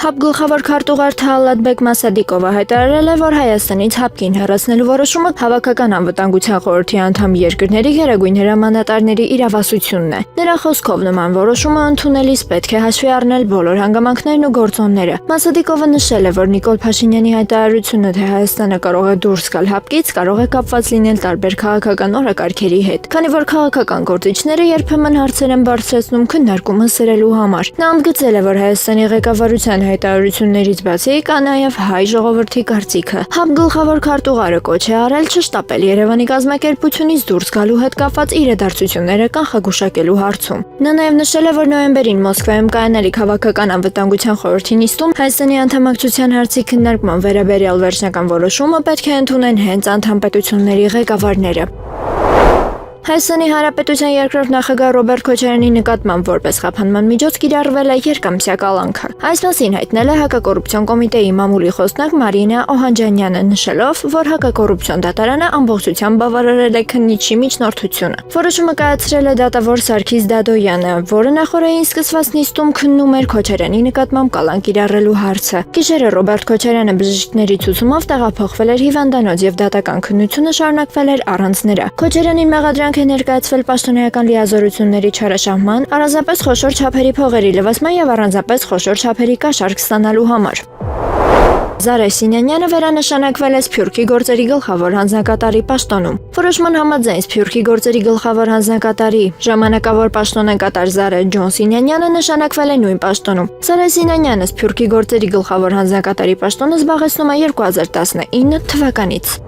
ՀԱՊ գլխավոր քարտուղար Թալատբեկ Մասադիկովը հայտարարել է, որ Հայաստանից ՀԱՊԿ-ին հեռացնելու որոշումը Հավաքական անվտանգության խորհրդի անդամ երկրների գերագույն հրամանատարների իրավասությունն է։ Նրա խոսքով նման որոշումը ընդունելիս պետք է հաշվի առնել բոլոր հանգամանքներն ու գործոնները։ Մասադիկովը նշել է, որ Նիկոլ Փաշինյանի հայտարարությունը, թե Հայաստանը կարող է դուրս գալ ՀԱՊԿ-ից, կարող է կապված լինել տարբեր քաղաքական օրակարգերի հետ, քանի որ քաղաքական գործիչները երբեմն հարցեր են բարձրացնում քննարկումը սրելու համար։ Նա ընդգծել է, որ Հայաստանի ղեկավարության հայտարարություններից բացի կա նաև հայ ժողովրդի կարծիքը։ ՀԱՊ գլխավոր քարտուղարը կոչ է արել չշտապել Երևանի կազմակերպությունից դուրս գալու հետ կապված իրադարձությունները կանխագուշակելու հարցում։ Նա նաև նշել է, որ նոյեմբերին Մոսկվայում կայանալիք Հավաքական անվտանգության խորհրդի նիստում Հայաստանի անդամակցության հարցի քննարկման վերաբերյալ վերջնական որոշումը պետք է ընդունեն հենց անդամ պետությունների ղեկավարները։ Հայաստանի Հանրապետության երկրորդ նախագահ Ռոբերտ Քոչարյանի նկատմամբ որպես խափանման միջոց կիրառվել է երկամսյա կալանքը։ Այս մասին հայտնել է Հակակոռուպցիոն կոմիտեի մամուլի խոսնակ Մարինա Օհանջանյանը, նշելով, որ Հակակոռուպցիոն դատարանը ամբողջությամբ բավարարել է քննիչի միջնորդությունը։ Որոշումը կայացրել է դատավոր Սարգիս Դադոյանը, որը նախորդին սկսված նիստում քննում էր Քոչարյանի նկատմամբ կալանք կիրառելու հարցը։ Գիշերը Ռոբերտ Քոչարյանը բժիշկների ցուցումով տեղափոխվել էր հիվանդանոց եւ դատական քննությունը շարունակվել էր առանց նրա։ Քոչարյանին մեղադրանք է ներկայացվել պաշտոնեական լիազորությունների չարաշահման, առանձնապես խոշոր չափերի փողերի լվացման եւ առանձնապես խոշոր չափերի կաշառք ստանալու համար։ Զարե Սինյանյանը վերանշանակվել է Սփյուռքի գործերի գլխավոր հանձնակատարի պաշտոնում։ Որոշման համաձայն Սփյուռքի գործերի գլխավոր հանձնակատարի ժամանակավոր պաշտոնակատար Զարե Սինյանյանը նշանակվել է նույն պաշտոնում։ Զարե Սինյանյանը Սփյուռքի գործերի գլխավոր հանձնակատարի պաշտոնը զբաղեցնում է 2019 թվականից։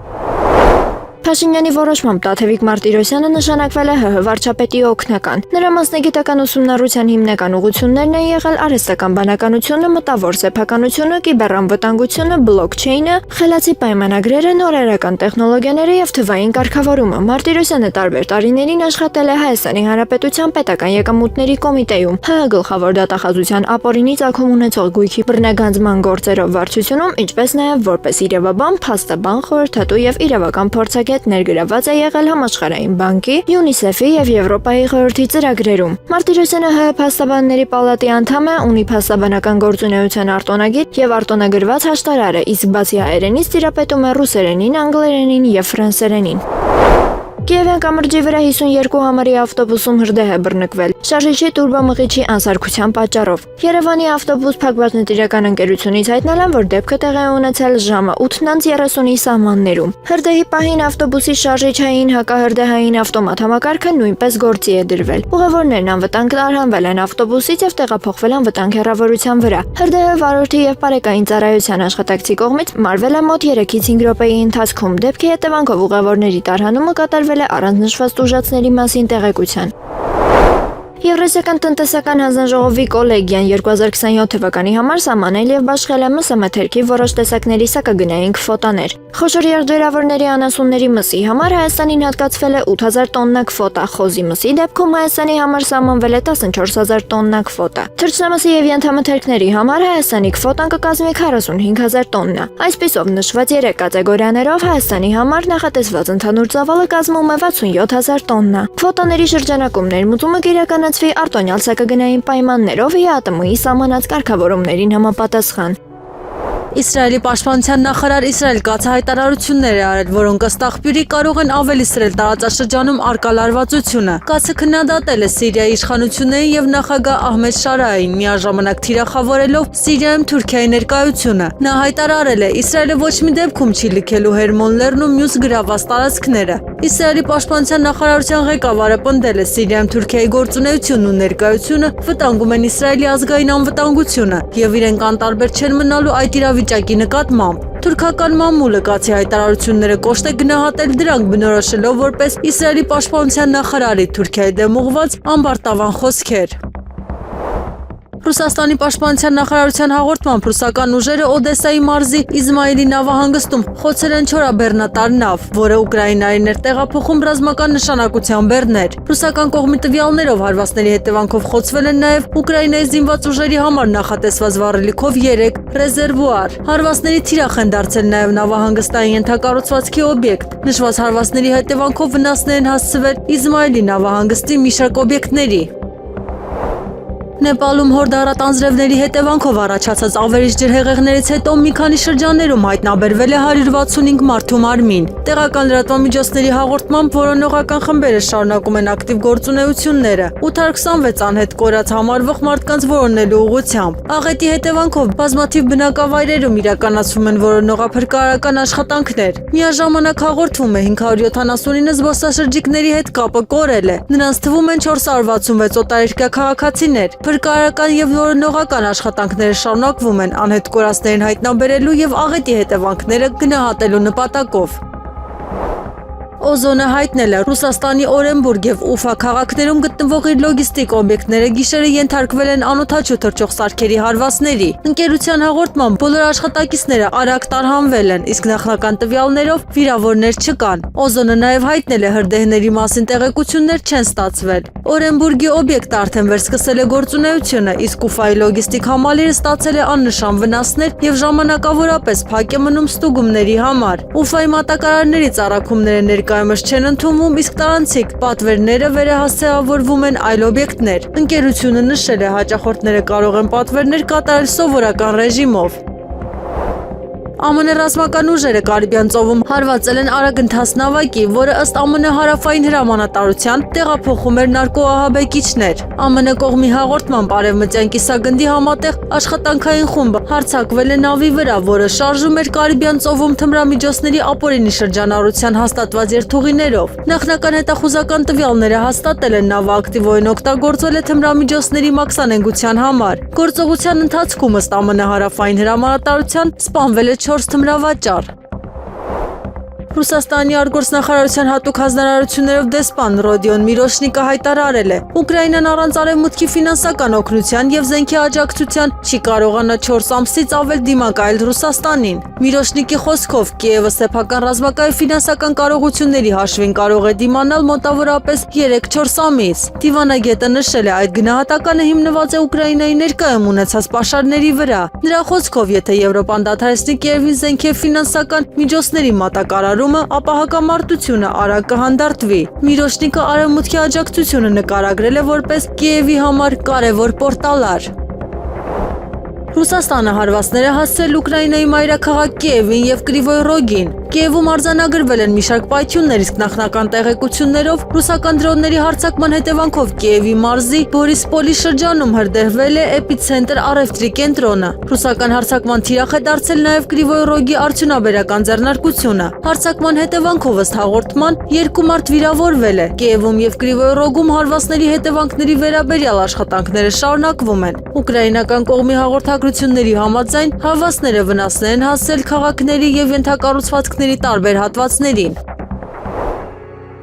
Փաշինյանի որոշմամբ Տաթևիկ Մարտիրոսյանը նշանակվել է ՀՀ վարչապետի օգնական։ Նրա մասնագիտական ուսումնառության հիմնական ուղղություններն են եղել արհեստական բանականությունը, մտավոր սեփականությունը, կիբեռանվտանգությունը, բլոքչեյնը, խելացի պայմանագրերը, նորարարական տեխնոլոգիաները եւ թվային կարգավորումը։ Մարտիրոսյանը տարբեր տարիներին աշխատել է Հայաստանի Հանրապետության պետական եկամուտների կոմիտեում, ՀՀ գլխավոր դատախազության ապօրինի ծագում ունեցող գույքի բռնագանձման գործերով վարչությունում, ինչպես նաեւ որպես իրավաբան, փաստաբան, խորհրդատու եւ իրավական փորձագետ ներգրաված է եղել Համաշխարհային բանկի, ՅՈՒՆԻՍԵՖ-ի եւ Եվրոպայի խորհրդի ծրագրերում։ Մարտիրոսյանը ՀՀ փաստաբանների պալատի անդամ է, ունի փաստաբանական գործունեության արտոնագիր եւ արտոնագրված հաշտարար է, իսկ բացի հայերենից տիրապետում է ռուսերենին, անգլերենին եւ ֆրանսերենին։ Կիևյան կամրջի վրա 52 համարի ավտոբուսում հրդեհ է բռնկվել շարժիչի տուրբոմղիչի անսարքության պատճառով։ Երևանի ավտոբուս փակbaşնետիրական ընկերությունից հայտնել են, որ դեպքը տեղի է ունեցել ժամը 8:30-ի սահմաններում։ Հրդեհի պահին ավտոբուսի շարժիչային հակահրդեհային ավտոմատ համակարգը նույնպես գործի է դրվել։ Ուղևորներն անվտանգ տարհանվել են ավտոբուսից եւ տեղափոխվել անվտանգ հեռավորության վրա։ Հրդեհը վարորդի եւ բարեկային ծառայության աշխատակցի կողմից մարվել է մոտ 3-ից 5 րոպեի ընթացքում։ Դեպքի հետևանքով ուղևորների տարհանումը կատարվել է առանց նշված տուժածների մասին տեղեկության։ Եվրասիական տնտեսական հանձնաժողովի կոլեգիան 2027 թվականի համար սահմանել եւ բաշխել է մսամթերքի որոշ տեսակների սակագնային քվոտաներ։ Խոշոր եղջերավորների անասունների մսի համար Հայաստանին հատկացվել է 8000 տոննա քվոտա, խոզի մսի դեպքում Հայաստանի համար սահմանվել է 14000 տոննա քվոտա։ Թռչնամսի եւ ենթամթերքների համար Հայաստանի քվոտան կկազմի 45000 տոննա։ Այսպիսով նշված 3 կատեգորիաներով Հայաստանի համար նախատեսված ընդհանուր ծավալը կազմում է 67000 տոննա։ Քվոտաների շրջանակում ներմուծումը կիրականացվի արտոնյալ սակագնային պայմաններով ՀԱՏՄ-ի սահմանած կարգավորումներին համապատասխան։ Իսրայելի պաշտպանության նախարար Իսրայել Կացը հայտարարություններ է արել, որոնք ըստ աղբյուրի կարող են ավելի սրել տարածաշրջանում առկա լարվածությունը։ Կացը քննադատել է Սիրիայի իշխանություններին եւ նախագահ Ահմեդ Շարային, միաժամանակ թիրախավորելով Սիրիայում Թուրքիայի ներկայությունը։ Նա հայտարարել է, Իսրայելը ոչ մի դեպքում չի լքելու Հերմոն լեռն ու մյուս գրավված տարածքները։ Իսրայելի պաշտպանության նախարարության ղեկավարը պնդել է Սիրիայում Թուրքիայի գործունեությունն ու ներկայությունը վտանգում են Իսրայելի ազգային անվտանգությունը եւ իրենք անտարբեր չեն մնալու այդ իրավիճակի նկատմամբ։ Թուրքական մամուլը Կացի հայտարարությունները կոշտ է գնահատել, դրանք բնորոշելով որպես Իսրայելի պաշտպանության նախարարի Թուրքիայի դեմ ուղղված ամբարտավան խոսքեր։ Ռուսաստանի պաշտպանության նախարարության հաղորդմամբ ռուսական ուժերը Օդեսայի մարզի Իզմայիլի նավահանգստում խոցել են չորաբեռնատար նավ, որը Ուկրաինայի ներտեղափոխում ռազմական նշանակության բեռներ։ Ռուսական կողմի տվյալներով հարվածների հետևանքով խոցվել են նաև Ուկրաինայի զինված ուժերի համար նախատեսված վառելիքով 3 ռեզերվուար։ Հարվածների թիրախ են դարձել նաև նավահանգստային ենթակառուցվածքի օբյեկտ։ Նշված հարվածների հետևանքով վնասներ են հասցվել Իզմայիլի նավահանգստի մի շարք օբյեկտների։ Նեպալում հորդառատ անձրևների հետևանքով առաջացած ավերիչ ջրհեղեղներից հետո մի քանի շրջաններում հայտնաբերվել է 165 մարդու մարմին։ Տեղական լրատվամիջոցների հաղորդմամբ որոնողական խմբերը շարունակում են ակտիվ գործունեությունները 826 անհետ կորած համարվող մարդկանց որոնելու ուղղությամբ։ Աղետի հետևանքով բազմաթիվ բնակավայրերում իրականացվում են որոնողափրկարարական աշխատանքներ։ Միաժամանակ հաղորդվում է 579 զբոսաշրջիկների հետ կապը կորել է։ Նրանց թվում են 466 օտարերկրյա քաղաքացիներ։ Փրկարարական եւ որոնողական աշխատանքները շարունակվում են անհետ կորածներին հայտնաբերելու եւ աղետի հետևանքները գնահատելու նպատակով։ Օզոնը հայտնել է Ռուսաստանի Օրենբուրգ եւ Ուֆա քաղաքներում գտնվող իր լոգիստիկ օբյեկտները գիշերը ենթարկվել են անօդաչու թռչող սարքերի հարվածների։ Ընկերության հաղորդմամբ բոլոր աշխատակիցները արագ տարհանվել են, իսկ նախնական տվյալներով վիրավորներ չկան։ Օզոնը նաեւ հայտնել է հրդեհների մասին տեղեկություններ չեն ստացվել։ Օրենբուրգի օբյեկտը արդեն վերսկսել է գործունեությունը, իսկ Ուֆայի լոգիստիկ համալիրը ստացել է աննշան վնասներ եւ ժամանակավորապես փակ է մնում ստուգումների համար։ Ուֆայի մատակարարների ծառայությունները ներկայումս չեն ընդունվում, իսկ տարանցիկ պատվերները վերահասցեավորվում են այլ օբյեկտներ։ Ընկերությունը նշել է, հաճախորդները կարող են պատվերներ կատարել սովորական ռեժիմով։ ԱՄՆ ռազմական ուժերը Կարիբյան ծովում հարվածել են արագընթաց նավակի, որը ըստ ԱՄՆ հարավային հրամանատարության տեղափոխում էր նարկոահաբեկիչներ։ ԱՄՆ կողմի հաղորդմամբ արևմտյան կիսագնդի համատեղ աշխատանքային խումբը հարձակվել է նավի վրա, որը շարժում էր Կարիբյան ծովում թմրամիջոցների ապօրինի շրջանառության հաստատված երթուղիներով։ Նախնական հետախուզական տվյալները հաստատել են նավը ակտիվորեն օգտագործել է թմրամիջոցների մաքսանենգության համար։ Գործողության ընթացքում ըստ ԱՄՆ հարավային հրամանատարության սպանվել է 4 թմրավաճառ։ Ռուսաստանի արտգործնախարարության հատուկ հանձնարարություններով դեսպան Ռոդիոն Միրոշնիկը հայտարարել է. Ուկրաինան առանց արևմուտքի ֆինանսական օգնության եւ զենքի աջակցության չի կարողանա 4 ամսից ավել դիմակայել Ռուսաստանին։ Միրոշնիկի խոսքով Կիևը սեփական ռազմական ֆինանսական կարողությունների հաշվին կարող է դիմանալ մոտավորապես 3-4 ամիս։ Դիվանագետը նշել է, այդ գնահատականը հիմնված է Ուկրաինայի ներկայում ունեցած պաշարների վրա։ Նրա խոսքով, եթե Եվրոպան դադարեցնի Կիևին զենքի եւ ֆինանսական միջոցների մատակարարում, ապա հակամարտությունը արագ կհանդարտվի։ Միրոշնիկը արևմուտքի աջակցությունը նկարագրել է որպես Կիևի համար կարևոր պորտալար։ Ռուսաստանը հարվածներ է հասցրել Ուկրաինայի մայրաքաղաք Կիևին եւ Կրիվոյ Ռոգին։ Կիևում արձանագրվել են մի շարք պայթյուններ, իսկ նախնական տեղեկություններով ռուսական դրոնների հարձակման հետևանքով Կիևի մարզի Բորիսպոլի շրջանում հրդեհվել է էպիցենտր առևտրի կենտրոնը։ Ռուսական հարձակման թիրախ է դարձել նաեւ Կրիվոյ Ռոգի արդյունաբերական ձեռնարկությունը։ Հարձակման հետևանքով ըստ հաղորդման 2 մարդ վիրավորվել է։ Կիևում եւ Կրիվոյ Ռոգում հարվածների հետևանքների վերաբերյալ աշխատանքները շարունակվում են։ Ուկրաինական կողմի հաղորդագրությունների համաձայն հարվածները վնասներ են հասցրել քաղաքների եւ ենթակառուցվածքների տարբեր հատվածներին։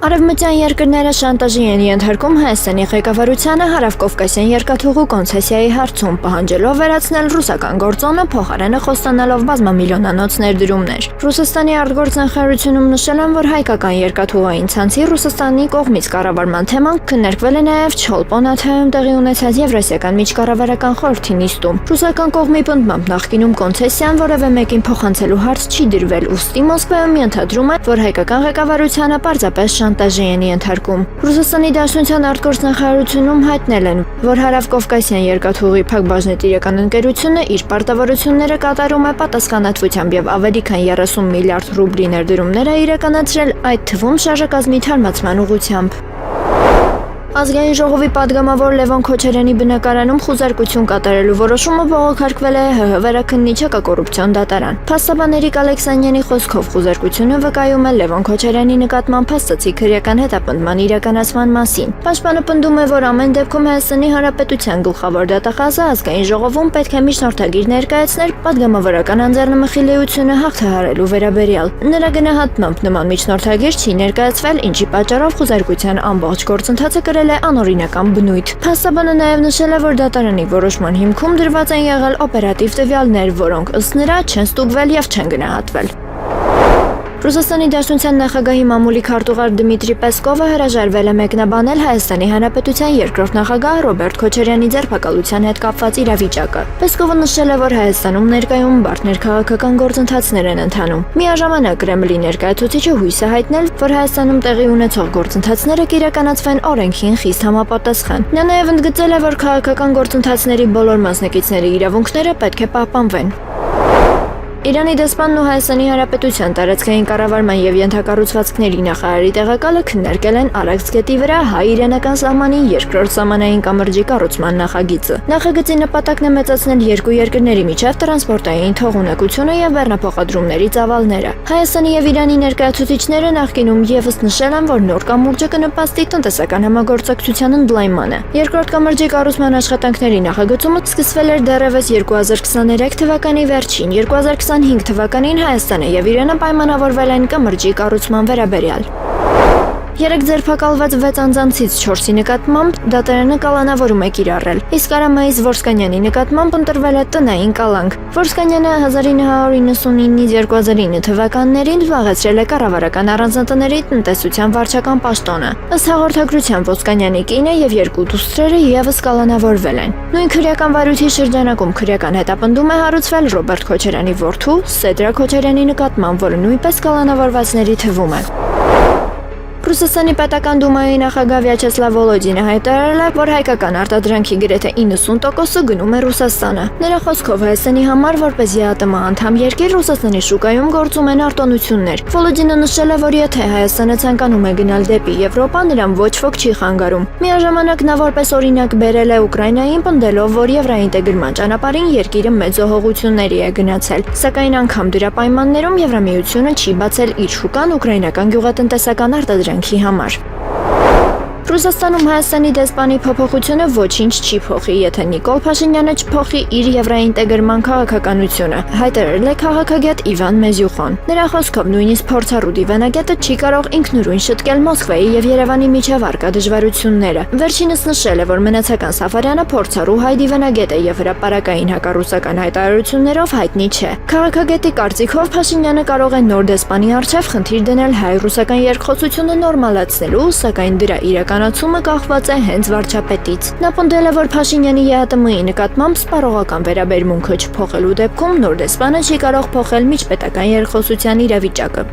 Արևմտյան երկրները շանտաժի են ենթարկում Հայաստանի ղեկավարությանը Հարավկովկասյան երկաթուղու կոնցեսիայի հարցում, պահանջելով վերացնել ռուսական գործոնը, փոխարենը խոստանալով բազմամիլիոնանոց ներդրումներ։ Ռուսաստանի արտգործնախարարությունում նշել են, որ հայկական երկաթուղային ցանցի Ռուսաստանի կողմից կառավարման թեման քննարկվել է նաև Չոլպոնաթայում տեղի ունեցած Եվրասիական միջկառավարական խորհրդի նիստում։ Ռուսական կողմի պնդմամբ նախկինում կոնցեսիան որևէ մեկին փոխանցելու հարց չի դրվել, ուստի Մոսկվայում ենթադրում է, որ հայկական ղեկավարությանը պարզապես շանտաժի են ենթարկում։ Ռուսաստանի Դաշնության արտգործնախարարությունում հայտնել են, որ Հարավկովկասյան երկաթուղի փակbaşնետիրական ընկերությունը իր պարտավորությունները կատարում է պատասխանատվությամբ եւ ավելի քան 30 միլիարդ ռուբլի ներդրումներ է իրականացրել, այդ թվում շարժակազմի թարմացման ուղղությամբ։ Ազգային ժողովի падգամավոր Լևոն Քոչարյանի բնակարանում խուզարկություն կատարելու որոշումը բողոքարկվել է ՀՀ վերաքննիչ հակակոռուպցիոն դատարան։ Փաստաբանների Ալեքսանյանի խոսքով խուզարկությունը վկայում է Լևոն Քոչարյանի նկատմամբ փաստացի քրեական հետապնդման իրականացման մասին։ Պաշտպանը պնդում է, որ ամեն դեպքում Հայաստանի Հանրապետության գլխավոր դատախազը ազգային ժողովում պետք է միջնորդագիր ներկայացներ падգամավորական անձեռնմխիլեությունը հաղթահարելու վերաբերյալ։ Նրա գնահատմամբ նման միջնորդագիր չի ներկայացվել, ինչի պատճառով խուզարկության ամբողջ գործընթացը կրել է անօրինական բնույթ։ Փաստաբանը նաև նշել է, որ դատարանի որոշման հիմքում դրված են եղել օպերատիվ տվյալներ, որոնք ըստ նրա չեն ստուգվել եւ չեն գնահատվել։ Ռուսաստանի Դաշնության նախագահի մամուլի քարտուղար Դմիտրի Պեսկովը հրաժարվել է մեկնաբանել Հայաստանի Հանրապետության երկրորդ նախագահ Ռոբերտ Քոչարյանի ձերբակալության հետ կապված իրավիճակը։ Պեսկովը նշել է, որ Հայաստանում ներկայում բարդ ներքաղաքական գործընթացներ են ընթանում։ Միաժամանակ Կրեմլի ներկայացուցիչը հույս է հայտնել, որ Հայաստանում տեղի ունեցող գործընթացները կիրականացվեն օրենքին խիստ համապատասխան։ Նա նաև ընդգծել է, որ քաղաքական գործընթացների բոլոր մասնակիցների իրավունքները պետք է պահպանվեն։ Իրանի դեսպանն ու Հայաստանի Հանրապետության տարածքային կառավարման եւ ենթակառուցվածքների նախարարի տեղակալը քննարկել են Արաքս գետի վրա հայ-իրանական սահմանի երկրորդ սահմանային կամրջի կառուցման նախագիծը։ Նախագծի նպատակն է մեծացնել երկու երկրների միջև տրանսպորտային թողունակությունը եւ բեռնափոխադրումների ծավալները։ Հայաստանի եւ Իրանի ներկայացուցիչները նախկինում եւս նշել են, որ նոր կամուրջը կնպաստի տնտեսական համագործակցության ընդլայնմանը։ Երկրորդ կամրջի կառուցման աշխատանքների նախագծումը սկսվել էր դեռևս 2023 թվականի վերջին, 2025 թվականին Հայաստանը եւ Իրանը պայմանավորվել են կամրջի կառուցման վերաբերյալ։ Երեք ձերբակալված 6 անձանցից 4-ի նկատմամբ դատարանը կալանավորում է կիրառել, իսկ Արամայիս Որսկանյանի նկատմամբ ընտրվել է տնային կալանք։ Որսկանյանը 1999-ից 2009 թվականներին զբաղեցրել է կառավարական առանձնատների տնտեսության վարչական պաշտոնը։ Ըստ հաղորդագրության Ոսկանյանի կինը եւ երկու դուստրերը եւս կալանավորվել են։ Նույն քրեական վարույթի շրջանակում քրեական հետապնդում է հարուցվել Ռոբերտ Քոչարյանի որդու Սեդրա Քոչարյանի նկատմամբ, որը նույնպես կալանավորվածների թվում է։ Ռուսաստանի պետական դումայի նախագահ Վյաչեսլավ Վոլոդինը հայտարարել է, որ հայկական արտադրանքի գրեթե 90%-ը գնում է Ռուսաստանը։ Նրա խոսքով Հայաստանի համար որպես ԵԱՏՄ անդամ երկիր Ռուսաստանի շուկայում գործում են արտոնություններ։ Վոլոդինը նշել է, որ եթե Հայաստանը ցանկանում է գնալ դեպի Եվրոպա, նրան ոչ ոք չի խանգարում։ Միաժամանակ նա որպես օրինակ բերել է Ուկրաինային, պնդելով, որ եվրոինտեգրման ճանապարհին երկիրը մեծ զոհողությունների է գնացել։ Սակայն անգամ դրա պայմաններում Եվրամիությունը չի բացել իր շուկան ուկրաինական գյուղատնտեսական արտադրանքի համար։ Ռուսաստանում Հայաստանի դեսպանի փոփոխությունը ոչինչ չի փոխի, եթե Նիկոլ Փաշինյանը չփոխի իր եվրոինտեգրման քաղաքականությունը, հայտարարել է քաղաքագետ Իվան Մեզյուխոն։ Նրա խոսքով նույնիսկ փորձառու դիվանագետը չի կարող ինքնուրույն շտկել Մոսկվայի եւ Երևանի միջև առկա դժվարությունները։ Վերջինս նշել է, որ մնացական Սաֆարյանը փորձառու հայ դիվանագետ է եւ հրապարակային հակառուսական հայտարարություններով հայտնի չէ։ Քաղաքագետի կարծիքով Փաշինյանը կարող է նոր դեսպանի առջև խնդիր դնել հայ-ռուսական երկխոսությունը նորմալացնելու, սակայն դրա իրականացումը կախված է հենց վարչապետից։ Նա պնդել է, որ Փաշինյանի ԵԱՏՄ-ի նկատմամբ սպառողական վերաբերմունքը չփոխելու դեպքում նոր դեսպանը չի կարող փոխել միջպետական երկխոսության իրավիճակը։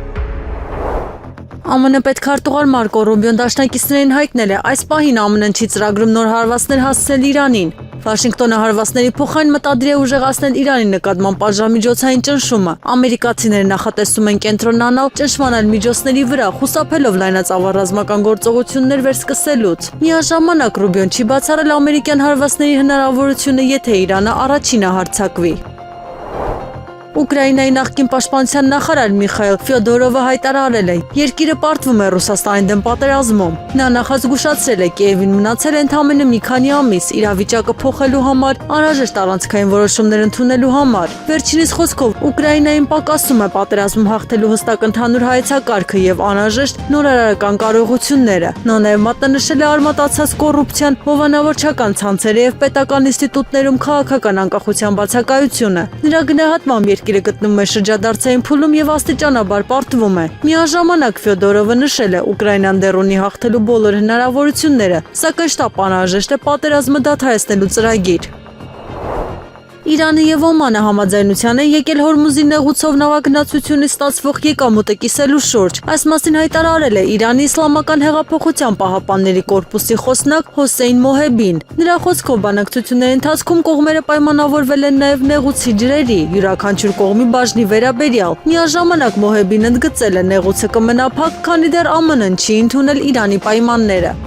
ԱՄՆ պետքարտուղար Մարկո Ռուբիոն դաշնակիցներին հայտնել է, այս պահին ԱՄՆ-ն չի ծրագրում նոր հարվածներ հասցնել Իրանին։ Վաշինգտոնը հարվածների փոխարեն մտադիր է ուժեղացնել Իրանի նկատմամբ պատժամիջոցային ճնշումը։ Ամերիկացիները նախատեսում են կենտրոնանալ ճնշման այլ միջոցների վրա, խուսափելով լայնածավալ ռազմական գործողություններ վերսկսելուց։ Միաժամանակ Ռուբիոն չի բացառել ամերիկյան հարվածների հնարավորությունը, եթե Իրանը առաջինը հարձակվի։ Ուկրաինայի նախկին պաշտպանության նախարար Միխայել Ֆյոդորովը հայտարարել է, երկիրը պարտվում է Ռուսաստանի դեմ պատերազմում։ Նա նախազգուշացրել է, Կիևին մնացել է ընդամենը մի քանի ամիս իրավիճակը փոխելու համար, անհրաժեշտ առանցքային որոշումներ ընդունելու համար։ Վերջինիս խոսքով Ուկրաինային պակասում է պատերազմում հաղթելու հստակ ընդհանուր հայեցակարգը եւ անհրաժեշտ նորարարական կարողությունները։ Նա նաեւ մատնանշել է արմատացած կոռուպցիան, հովանավորչական ցանցերը եւ պետական ինստիտուտներում քաղաքական անկախության բացակայությունը։ Նրա գնահատմամբ երկիրը գտնվում է շրջադարձային փուլում եւ աստիճանաբար պարտվում է։ Միաժամանակ Ֆյոդորովը նշել է, Ուկրաինան դեռ ունի հաղթելու բոլոր հնարավորությունները, սակայն շտապ անհրաժեշտ է պատերազմը դադարեցնելու ծրագիր։ Իրանը եւ Օմանը համաձայնության են եկել Հորմուզի նեղուցով նավագնացությունից ստացվող եկամուտը կիսելու շուրջ։ Այս մասին հայտարարել է Իրանի Իսլամական հեղափոխության պահապանների կորպուսի խոսնակ Հոսեյն Մոհեբին։ Նրա խոսքով բանակցությունների ընթացքում կողմերը պայմանավորվել են նաեւ նեղուցի ջրերի, յուրաքանչյուր կողմի բաժնի վերաբերյալ։ Միաժամանակ Մոհեբին ընդգծել է նեղուցը կմնա փակ, քանի դեռ ԱՄՆ-ն չի ընդունել Իրանի պայմանները։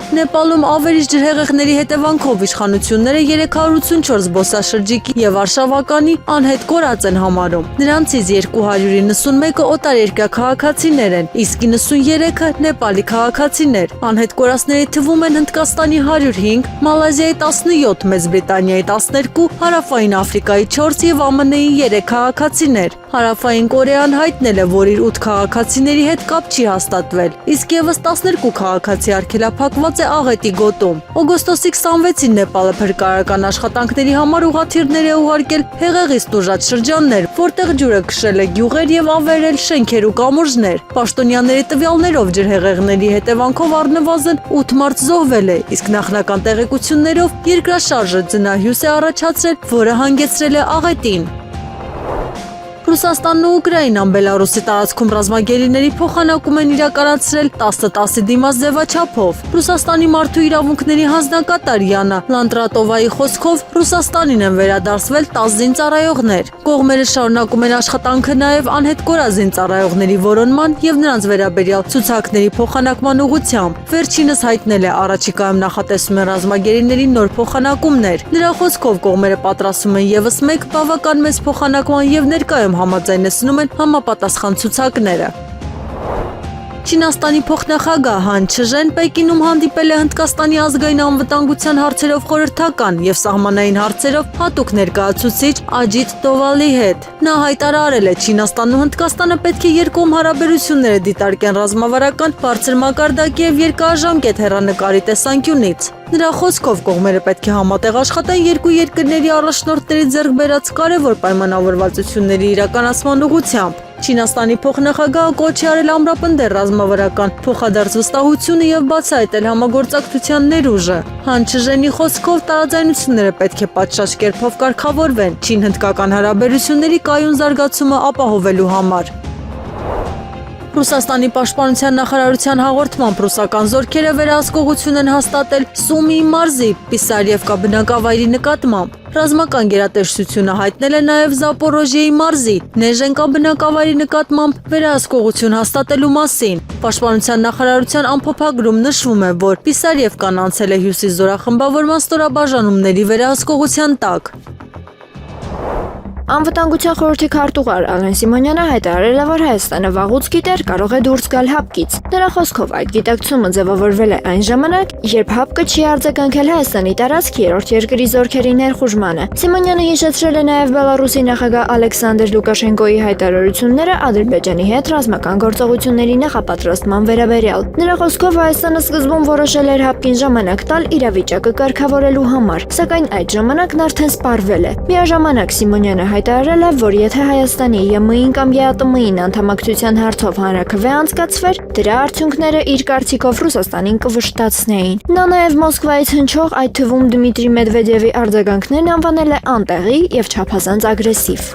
Նեպալում ավերիչ ջրհեղեղների հետևանքով իշխանությունները 384 զբոսաշրջիկի եւ արշավականի անհետ կորած են համարում։ Նրանցից 291-ը օտարերկրյա քաղաքացիներ են, իսկ 93-ը Նեպալի քաղաքացիներ։ Անհետ կորածների թվում են Հնդկաստանի 105, Մալազիայի 17, Մեծ Բրիտանիայի 12, Հարավային Աֆրիկայի 4 եւ ԱՄՆ-ի 3 քաղաքացիներ։ Հարավային Կորեան հայտնել է, որ իր 8 քաղաքացիների հետ կապ չի հաստատվել, իսկ եւս 12 քաղաքացի արգելափակված է աղետի գոտում։ Օգոստոսի 26-ին Նեպալը փրկարարական աշխատանքների համար ուղղաթիռներ է ուղարկել հեղեղից տուժած շրջաններ, որտեղ ջուրը քշել է գյուղեր եւ ավերել շենքեր ու կամուրջներ։ Պաշտոնյաների տվյալներով ջրհեղեղների հետևանքով առնվազն 8 մարդ զոհվել է, իսկ նախնական տեղեկություններով երկրաշարժը ձնահյուս է առաջացրել, որը հանգեցրել է աղետին։ Ռուսաստանն ու Ուկրաինան Բելարուսի տարածքում ռազմագերիների փոխանակում են իրականացրել 10-10 դիմաց ձևաչափով։ Ռուսաստանի մարդու իրավունքների հանձնակատար Յանա Լանդրատովայի խոսքով Ռուսաստանին են վերադարձվել 10 զինծառայողներ։ Կողմերը շարունակում են աշխատանքը նաև անհետ կորած զինծառայողների որոնման եւ նրանց վերաբերյալ ցուցակների փոխանակման ուղղությամբ։ Վերջինս հայտնել է առաջիկայում նախատեսում են ռազմագերիների նոր փոխանակումներ։ Նրա խոսքով կողմերը պատրաստում են եւս մեկ բավական մեծ փոխանակման եւ ներկայում համաձայնեցնում են համապատասխան ցուցակները։ Չինաստանի փոխնախագահ Han Չժեն Պեկինում հանդիպել է Հնդկաստանի ազգային անվտանգության հարցերով խորհրդական եւ սահմանային հարցերով հատուկ ներկայացուցիչ Աջիտ Դովալի հետ։ Նա հայտարարել է Չինաստանն ու Հնդկաստանը պետք է երկկողմ հարաբերությունները դիտարկեն ռազմավարական, բարձր մակարդակի եւ երկարաժամկետ հեռանկարի տեսանկյունից։ Նրա խոսքով կողմերը պետք է համատեղ աշխատեն երկու երկրների առաջնորդների ձեռք բերած կարևոր պայմանավորվածությունների իրականացման ուղղությամբ։ Չինաստանի փոխնախագահը կոչ է արել ամրապնդել ռազմավարական փոխադարձ վստահությունը եւ բացահայտել համագործակցության ներուժը։ Han Չժենի խոսքով տարաձայնությունները պետք է պատշաճ կերպով կարգավորվեն չին-հնդկական հարաբերությունների կայուն զարգացումը ապահովելու համար։ Ռուսաստանի պաշտպանության նախարարության հաղորդմամբ ռուսական զորքերը վերահսկողություն են հաստատել Սումի մարզի Պիսարևկա բնակավայրի նկատմամբ։ Ռազմական գերատեսչությունը հայտնել է նաև Զապորոժիեի մարզի Նեժենկա բնակավայրի նկատմամբ վերահսկողություն հաստատելու մասին։ Պաշտպանության նախարարության ամփոփագրում նշվում է, որ Պիսարևկան անցել է հյուսիս զորախմբավորման ստորաբաժանումների վերահսկողության տակ։ Անվտանգության խորհրդի քարտուղար Ալեն Սիմոնյանը հայտարարել է, որ Հայաստանը վաղուց գիտեր կարող է դուրս գալ հապկից։ Նրա խոսքով այդ գիտակցումը ձևավորվել է այն ժամանակ, երբ հապկը չի արձագանքել Հայաստանի տարածքի երրորդ երկրի զորքերի ներխուժմանը։ Սիմոնյանը հիշեցրել է նաև Բելարուսի նախագահ Ալեքսանդր Լուկաշենկոյի հայտարարությունները Ադրբեջանի հետ ռազմական գործողությունների նախապատրաստման վերաբերյալ։ Նրա խոսքով Հայաստանը սկզբում որոշել էր հապկին ժամանակ տալ իրավիճակը կարգավորելու համար, սակայն այդ ժամանակն արդեն սպառվել է։ Միաժամանակ Սիմոնյանը հայտարարել է, որ եթե Հայաստանի ԵՄ-ին կամ ԵԱՏՄ-ին անդամակցության հարցով հանրաքվե անցկացվեր, դրա արդյունքները իր կարծիքով Ռուսաստանին կվշտացնեին։ Նա նաև Մոսկվայից հնչող, այդ թվում Դմիտրի Մեդվեդևի արձագանքներն անվանել է անտեղի եւ չափազանց ագրեսիվ։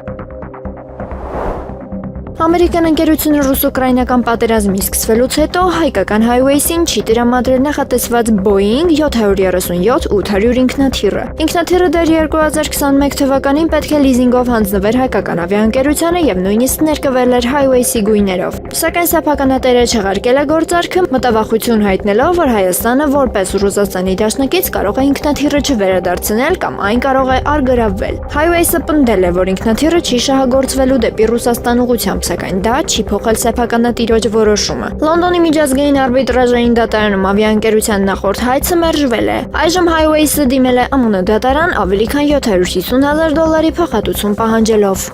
Ամերիկյան ընկերությունը ռուս-ուկրաինական պատերազմի սկսվելուց հետո հայկական Highways-ին չի տրամադրել նախատեսված Boeing 737-800 ինքնաթիռը։ Ինքնաթիռը դեռ 2021 թվականին պետք է լիզինգով հանձնվեր հայկական ավիաընկերությանը եւ նույնիսկ ներկվել էր Highways-ի գույներով։ Սակայն սեփականատերը չեղարկել է գործարքը, մտավախություն հայտնելով, որ Հայաստանը որպես Ռուսաստանի դաշնակից կարող է ինքնաթիռը չվերադարձնել կամ այն կարող է արգրավվել։ Highways-ը պնդել է, որ ինքնաթիռը չի շահագործվելու դեպի Ռուսաստան ուղղությամբ, սակայն դա չի փոխել սեփականատիրոջ որոշումը։ Լոնդոնի միջազգային արբիտրաժային դատարանում ավիաընկերության նախորդ հայցը մերժվել է։ Այժմ Highways-ը դիմել է ԱՄՆ դատարան ավելի քան $750,000 փոխհատուցում պահանջելով։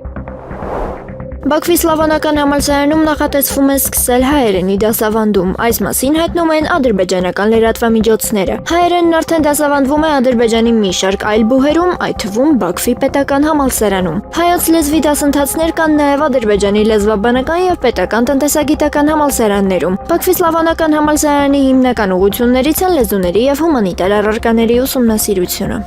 Բաքվի Սլավոնական համալսարանում նախատեսվում է սկսել հայերենի դասավանդում։ Այս մասին հայտնում են ադրբեջանական լրատվամիջոցները։ Հայերենն արդեն դասավանդվում է Ադրբեջանի մի շարք այլ բուհերում, այդ թվում Բաքվի պետական համալսարանում։ Հայոց լեզվի դասընթացներ կան նաև Ադրբեջանի լեզվաբանական եւ պետական տնտեսագիտական համալսարաններում։ Բաքվի Սլավոնական համալսարանի հիմնական ուղղություններից են լեզուների եւ հումանիտար առարկաների ուսումնասիրությունը։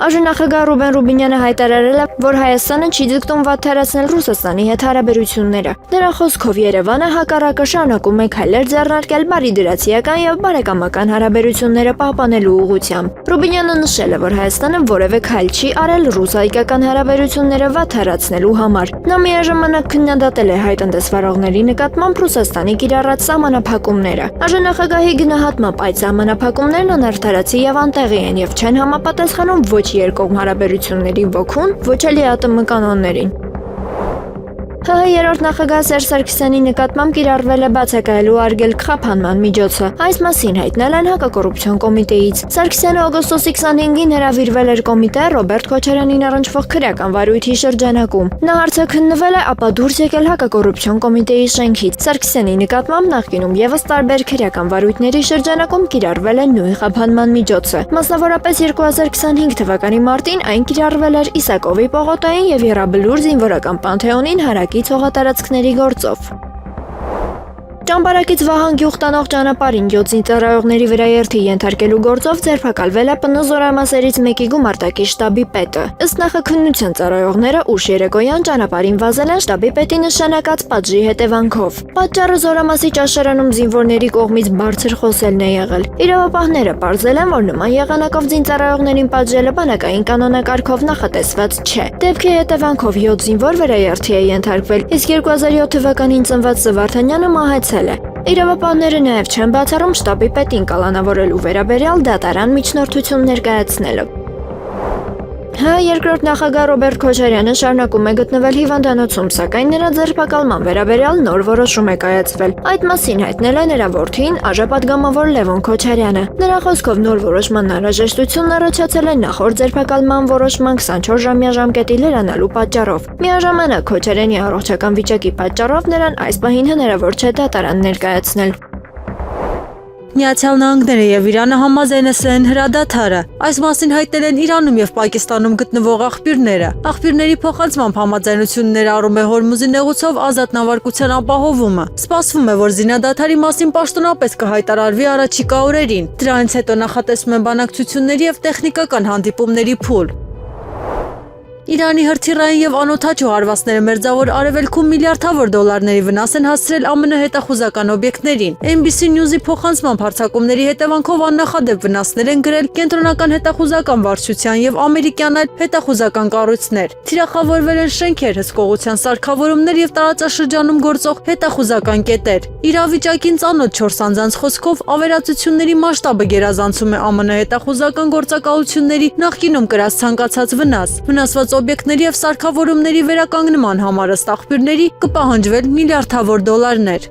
Նախագահ Ռուբեն Ռուբինյանը հայտարարել է, որ Հայաստանը չի ձգտում վատթարացնել Ռուսաստանի հետ հարաբերությունները։ Նրա խոսքով Երևանը հակառակը շարունակում է քայլեր ձեռնարկել բարիդրացիական եւ բարեկամական հարաբերությունները պահպանելու ուղղությամբ։ Ռուբինյանը նշել է, որ Հայաստանը որևէ քայլ չի արել ռուս-հայկական հարաբերությունները վատթարացնելու համար։ Նա միաժամանակ քննադատել է հայ տնտեսվարողների նկատմամբ Ռուսաստանի կիրառած սահմանափակումները։ Նախագահի գնահատմամբ այդ սահմանափակումներն անարդարացի եւ անտեղի են եւ չեն համապատասխանում ոչ երկկողմ հարաբերությունների ոգուն, ոչ էլ ԵԱՏՄ կանոններին։ ՀՀ երրորդ նախագահ Սերժ Սարգսյանի նկատմամբ կիրառվել է բացակայելու արգելք խափանման միջոցը։ Այս մասին հայտնել են հակակոռուպցիոն կոմիտեից։ Սարգսյանը օգոստոսի 25-ին հրավիրվել էր կոմիտե Ռոբերտ Քոչարյանին առնչվող քրեական վարույթի շրջանակում։ Նա հարցը քննվել է, ապա դուրս եկել հակակոռուպցիոն կոմիտեի շենքից։ Սարգսյանի նկատմամբ նախկինում եւս տարբեր քրեական վարույթների շրջանակում կիրառվել է նույն խափանման միջոցը։ Մասնավորապես 2025 թվականի մարտին այն կիրառվել էր Իսակովի պողոտային եւ Եռաբլուր զինվորական պանթեոնին հարակից հողատարածքների գործով։ Ճամբարակից Վահան գյուղ տանող ճանապարհին 7 զինծառայողների վրա երթի ենթարկելու գործով ձերբակալվել է ՊՆ զորամասերից մեկի գումարտակի շտաբի պետը։ Ըստ նախաքննության ծառայողները ուշ երեկոյան ճանապարհին վազել են շտաբի պետի նշանակած պատժի հետևանքով։ Պատճառը զորամասի ճաշարանում զինվորների կողմից բարձր խոսելն է եղել։ Իրավապահները պարզել են, որ նման եղանակով զինծառայողներին պատժելը բանակային կանոնակարգով նախատեսված չէ։ Դեպքի հետևանքով 7 զինվոր վերաերթի է ենթարկվել, իսկ 2007 թվականին ծնված Զվարթանյանը մահացել է։ Իրավապահները նաև չեն բացառում շտաբի պետին կալանավորելու վերաբերյալ դատարան միջնորդություն ներկայացնելով։ Երկրորդ նախագահ Ռոբերտ Քոչարյանը շարունակում է գտնվել հիվանդանոցում, սակայն նրա ձերբակալման վերաբերյալ նոր որոշում է կայացվել։ Այդ մասին հայտնել է նրա որդին արժապատգամավոր Լևոն Քոչարյանը։ Նրա խոսքով նոր որոշման անհրաժեշտությունն առաջացել է նախորդ ձերբակալման որոշման 24-ժամյա ժամկետի լրանալու պատճառով։ Միաժամանակ Քոչարյանի առողջական վիճակի պատճառով նրան այս պահին հնարավոր չէ դատարան ներկայացնել։ Միացյալ Նահանգները եւ Իրանը համաձայնեցել են հրադադարը։ Այս մասին հայտնել են Իրանում եւ Պակիստանում գտնվող աղբյուրները։ Աղբյուրների փոխանցմամբ համաձայնություն ներառում է Հորմուզի նեղուցով ազատ նավարկության ապահովումը։ Սպասվում է, որ զինադադարի մասին պաշտոնապես կհայտարարվի առաջիկա օրերին։ Դրանից հետո նախատեսվում են բանակցությունների եւ տեխնիկական հանդիպումների փուլ։ Իրանի հրթիռային եւ անօդաչու հարվածները Մերձավոր Արևելքում միլիարդավոր դոլարների վնաս են հասցրել ԱՄՆ հետախուզական օբյեկտներին։ NBC News-ի փոխանցմամբ հարձակումների հետևանքով աննախադեպ վնասներ են գրել կենտրոնական հետախուզական վարչության եւ ամերիկյան այլ հետախուզական կառույցներ։ Թիրախավորվել են շենքեր, հսկողության սարքավորումներ եւ տարածաշրջանում գործող հետախուզական կետեր։ Իրավիճակին ծանոթ 4 անձանց խոսքով ավերածությունների մասշտաբը գերազանցում է ԱՄՆ հետախուզական գործակալությունների նախկինում կրած ցանկացած վնաս։ Վնասված օբյեկտների եւ սարքավորումների վերականգնման համար ըստ աղբյուրների կպահանջվեն միլիարդավոր դոլարներ։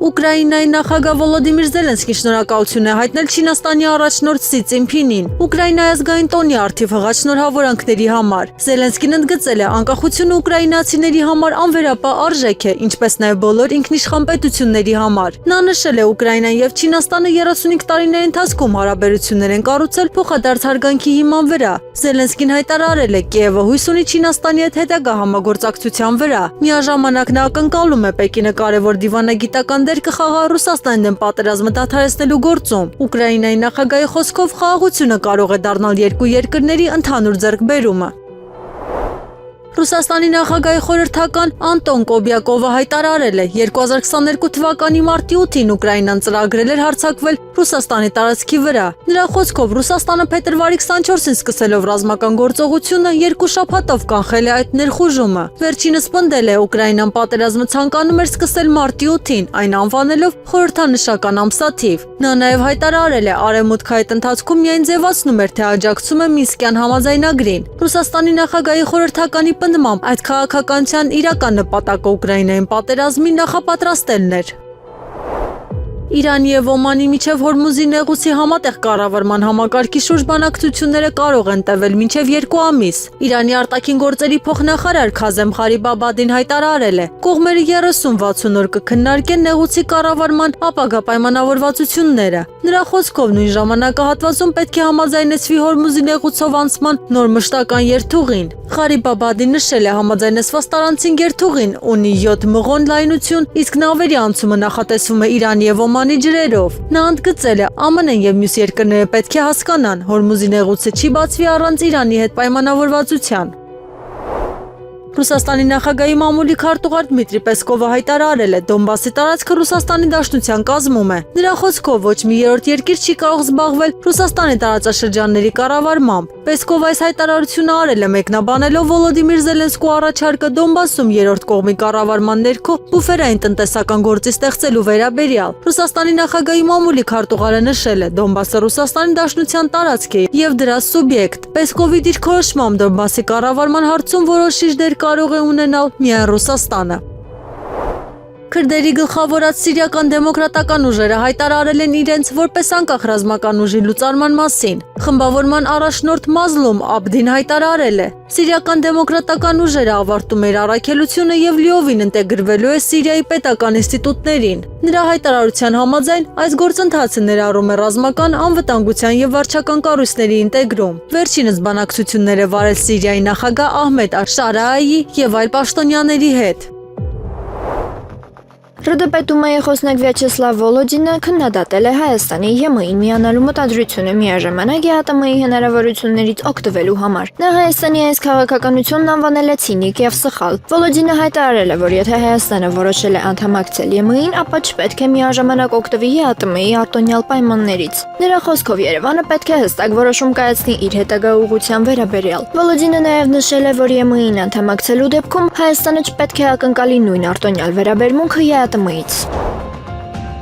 Ուկրաինայի նախագահ Վոլոդիմիր Զելենսկին շնորհակալություն է հայտնել Չինաստանի առաջնորդ Սի Ցինփինին Ուկրաինայի ազգային տոնի առթիվ հղած շնորհավորանքների համար։ Զելենսկին ընդգծել է անկախությունը ուկրաինացիների համար անվերապահ արժեք է, ինչպես նաև բոլոր ինքնիշխան պետությունների համար։ Նա նշել է Ուկրաինան եւ Չինաստանը 35 տարիների ընթացքում հարաբերություններ են կառուցել փոխադարձ հարգանքի հիման վրա։ Զելենսկին հայտարարել է Կիևը հույս ունի Չինաստանի հետ հետագա համագործակցության վրա։ Միաժամանակ նա ակնկալում է Պեկինը կարևոր դիվանագիտական կխաղա Ռուսաստանի դեմ պատերազմը դադարեցնելու գործում։ Ուկրաինայի նախագահի խոսքով խաղաղությունը կարող է դառնալ երկու երկրների ընդհանուր ձեռքբերումը։ Ռուսաստանի նախագահի խորհրդական Անտոն Կոբյակովը հայտարարել է 2022 թվականի մարտի 8-ին Ուկրաինան ծրագրել էր հարձակվել Ռուսաստանի տարածքի վրա։ Նրա խոսքով Ռուսաստանը փետրվարի 24-ին սկսելով ռազմական գործողությունը 2 շաբաթով կանխել է այդ ներխուժումը։ Վերջինս պնդել է Ուկրաինան պատերազմը ցանկանում էր սկսել մարտի 8-ին, այն անվանելով խորհրդանշական ամսաթիվ։ Նա նաև հայտարարել է Արևմուտքը այդ ընթացքում միայն ձևացնում էր, թե աջակցում է Մինսկյան համաձայնագրին։ Ռուսաստանի նախագահի խորհրդականի պնդմամբ այդ քաղաքականության իրական նպատակը Ուկրաինային պատերազմի նախապատրաստելն էր։ Իրանի եւ Օմանի միջև Հորմուզի նեղուցի համատեղ կառավարման համակարգի շուրջ բանակցությունները կարող են տևել մինչև 2 ամիս։ Իրանի արտաքին գործերի փոխնախարար Քազեմ Ղարիբաբադին հայտարարել է. կողմերը 30-60 օր կքննարկեն նեղուցի կառավարման ապագա պայմանավորվածությունները։ Նրա խոսքով նույն ժամանակահատվածում պետք է համաձայնեցվի Հորմուզի նեղուցով անցման նոր մշտական երթուղին։ Ղարիբաբադին նշել է համաձայնեցված տարանցին երթուղին ունի 7 մղոն լայնություն, իսկ նավերի անցումը նախատեսվում է Իրանի եւ Օմանի ջրերով։ Նա ընդգծել է ԱՄՆ-ն եւ մյուս երկրները պետք է հասկանան, Հորմուզի նեղուցը չի բացվի առանց Իրանի հետ պայմանավորվածության։ Ռուսաստանի նախագահի մամուլի քարտուղար Դմիտրի Պեսկովը հայտարարել է Դոնբասի տարածքը Ռուսաստանի Դաշնության կազմում է։ Նրա խոսքով ոչ մի երրորդ երկիր չի կարող զբաղվել Ռուսաստանի տարածաշրջանների կառավարմամբ։ Պեսկով այս հայտարարությունը արել է մեկնաբանելով Վոլոդիմիր Զելենսկու առաջարկը Դոնբասում երրորդ կողմի կառավարման ներքո բուֆերային տնտեսական գործի ստեղծելու վերաբերյալ։ Ռուսաստանի նախագահի մամուլի քարտուղարը նշել է, Դոնբասը Ռուսաստանի Դաշնության տարածք է եւ դրա սուբյեկտ։ Պեսկովի դիրքորոշմամբ Դոնբասի կառավարման հարցում որոշիչ դեր կարող է ունենալ միայն Ռուսաստանը։ Քրդերի գլխավորած սիրիական դեմոկրատական ուժերը հայտարարել են իրենց որպես անկախ ռազմական ուժի լուծարման մասին։ Խմբավորման առաջնորդ Մազլում Աբդին հայտարարել է. Սիրիական դեմոկրատական ուժերը ավարտում էր առաքելությունը եւ լիովին ինտեգրվելու է Սիրիայի պետական ինստիտուտներին։ Նրա հայտարարության համաձայն այս գործընթացը ներառում է ռազմական, անվտանգության եւ վարչական կառույցների ինտեգրում։ Վերջինս բանակցություններ է վարել Սիրիայի նախագահ Ահմեդ Ալ-Շարայի եւ այլ պաշտոնյաների հետ։ ՌԴՊ-ի խոսնակ Վյաչեսլավ Վոլոդինը քննադատել է Հայաստանի ԵՄ-ին միանալու մտադրությունը միաժամանակ ԵԱՏՄ-ի հնարավորություններից օգտվելու համար։ Նա Հայաստանի այս քաղաքականությունն անվանել է ցինիկ եւ սխալ։ Վոլոդինը հայտարարել է, որ եթե Հայաստանը որոշել է անդամակցել ԵՄ-ին, ապա չպետք է միաժամանակ օգտվի ԵԱՏՄ-ի արտոնյալ պայմաններից։ Նրա խոսքով Երևանը պետք է հստակ որոշում կայացնի իր հետագա ուղղության վերաբերյալ։ Վոլոդինը նաեւ նշել է, որ ԵՄ-ին անդամակցելու դեպքում Հայաստանը չպետք է ակնկալի նույն արտոնյալ վերաբերմունքը ԵԱՏՄ-ից։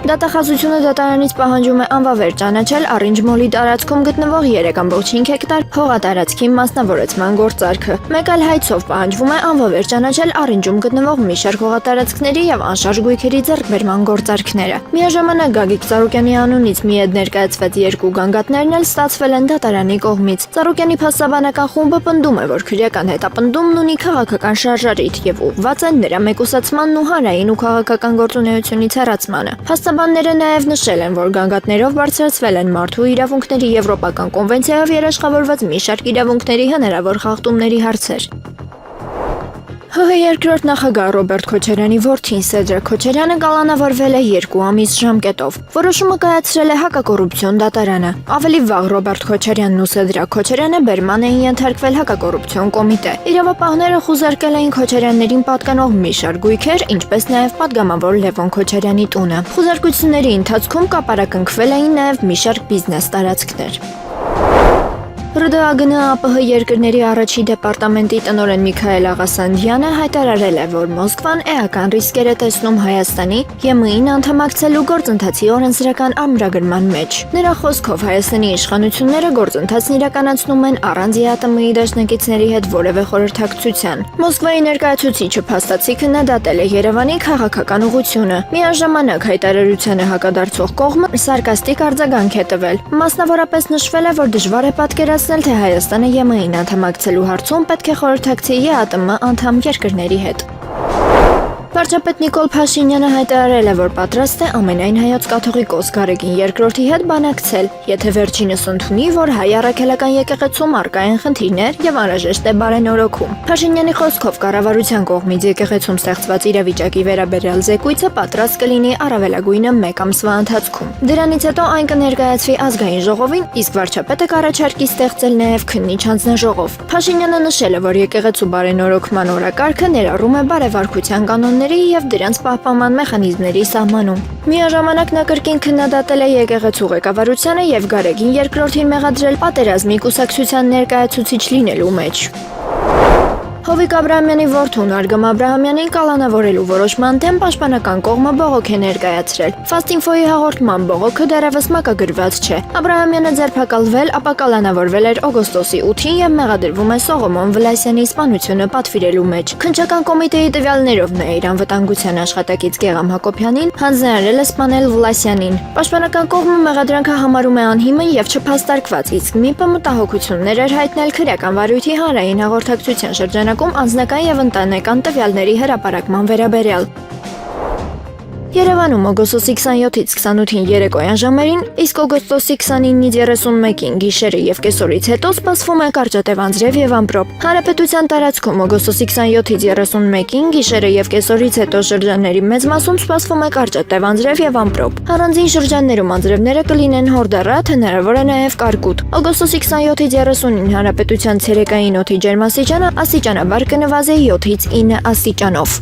Դատախազությունը դատարանից պահանջում է անվավեր ճանաչել Առինջ-Մոլի տարածքում գտնվող 3.5 հեկտար հողատարածքի մասնավորեցման գործարքը։ Մեկ այլ հայցով պահանջվում է անվավեր ճանաչել Առինջում գտնվող մի շարք հողատարածքների եւ անշարժ գույքերի ձեռքբերման գործարքները։ Միաժամանակ Գագիկ Ծառուկյանի անունից մի հետ ներկայացված երկու գանգատներն էլ ստացվել են դատարանի կողմից։ Ծառուկյանի փաստաբանական խումբը պնդում է, որ քրեական հետապնդումն ունի քաղաքական շարժարիթ եւ ուղղված է նրա մեկուսացմանն ու հանրային ու քաղաքական գործունեությունից հեռացմանը։ Փաստաբանները նաև նշել են, որ գանգատներով բարձրացվել են մարդու իրավունքների եվրոպական կոնվենցիայով երաշխավորված մի շարք իրավունքների հնարավոր խախտումների հարցեր։ ՀՀ երկրորդ նախագահ Ռոբերտ Քոչարյանի որդին Սեդրա Քոչարյանը կալանավորվել է 2 ամիս ժամկետով։ Որոշումը կայացրել է հակակոռուպցիոն դատարանը։ Ավելի վաղ Ռոբերտ Քոչարյանն ու Սեդրա Քոչարյանը բերման էին ենթարկվել հակակոռուպցիոն կոմիտե։ Իրավապահները խուզարկել էին Քոչարյաններին պատկանող մի շարք գույքեր, ինչպես նաև падգամավոր Լևոն Քոչարյանի տունը։ Խուզարկությունների ընթացքում կապարակնքվել էին նաև մի շարք բիզնես տարածքներ։ ՌԴԱԳՆ ԱՊՀ երկրների առաջի դեպարտամենտի տնօրեն Միքայել Աղասանդյանը հայտարարել է, որ Մոսկվան էական ռիսկեր է տեսնում Հայաստանի ԵՄ-ին անդամակցելու գործընթացի օրենսդրական ամրագրման մեջ։ Նրա խոսքով Հայաստանի իշխանությունները գործընթացն իրականացնում են առանց ԵԱՏՄ-ի դաշնակիցների հետ որևէ խորհրդակցության։ Մոսկվայի ներկայացուցիչը փաստացի քննադատել է Երևանի քաղաքական ուղղությունը։ Միաժամանակ հայտարարությանը հակադարձող կողմը սարկաստիկ արձագանք է տվել։ Մասնավորապես նշվել է, որ դժվար է պատկերացնել, թե Հայաստանը ԵՄ-ին անդամակցելու հարցում պետք է խորհրդակցի ԵԱՏՄ անդամ երկրների հետ։ Վարչապետ Նիկոլ Փաշինյանը հայտարարել է, որ պատրաստ է ամենայն հայոց կաթողիկոս Գարեգին II-ի հետ բանակցել, եթե վերջինս ընդունի, որ հայ առաքելական եկեղեցում առկա են խնդիրներ եւ անհրաժեշտ է բարենորոգում։ Փաշինյանի խոսքով կառավարության կողմից եկեղեցում ստեղծված իրավիճակի վերաբերյալ զեկույցը պատրաստ կլինի առավելագույնը 1 ամսվա ընթացքում։ Դրանից հետո այն կներկայացվի ազգային ժողովին, իսկ վարչապետը կառաջարկի ստեղծել նաեւ քննիչ հանձնաժողով։ Փաշինյանը նշել է, որ եկեղեցու բարենորոգման օրակարգը ներառում է բարեվարքության կանոններ եւ դրանց պահպանման մեխանիզմների սահմանում։ Միաժամանակ նա կրկին քննադատել է եկեղեցու ղեկավարությանը եւ Գարեգին II-ին մեղադրել պատերազմի կուսակցության ներկայացուցիչ լինելու մեջ։ Հովիկ Աբրահամյանի որդուն Արգամ Աբրահամյանին կալանավորելու որոշման դեմ պաշտպանական կողմը բողոք է ներկայացրել։ Ֆաստինֆոյի հաղորդման բողոքը դեռևս մակագրված չէ։ Աբրահամյանը ձերբակալվել, ապա կալանավորվել էր օգոստոսի 8-ին եւ մեղադրվում է Սողոմոն Վլասյանի սպանությունը պատվիրելու մեջ։ Քննչական կոմիտեի տվյալներով նա իր անվտանգության աշխատակից Գեգամ Հակոբյանին հանձնարարել է սպանել Վլասյանին։ Պաշտպանական կողմը մեղադրանքը համարում է անհիմն եւ չփաստարկված, իսկ ՄԻՊ-ը մտահոգություններ էր հայտնել քրեական վարույթի հանրային հաղորդակցության շրջանակում անձնական եւ ընտանեկան տվյալների հրապարակման վերաբերյալ։ Երևանում օգոստոսի 27-ից 28-ին երեկոյան ժամերին, իսկ օգոստոսի 29-ից 31-ին գիշերը եւ կեսօրից հետո սպասվում է կարճատև անձրև եւ ամպրոպ։ Հանրապետության տարածքում օգոստոսի 27-ից 31-ին գիշերը եւ կեսօրից հետո շրջանների մեծ մասում սպասվում է կարճատև անձրև եւ ամպրոպ։ Առանձին շրջաններում անձրևները կլինեն հորդառատ, հնարավոր է նաեւ կարկուտ։ Օգոստոսի 27-ից 30-ին հանրապետության ցերեկային օդի ջերմաստիճանը աստիճանաբար կնվազի 7-ից 9 աստիճանով։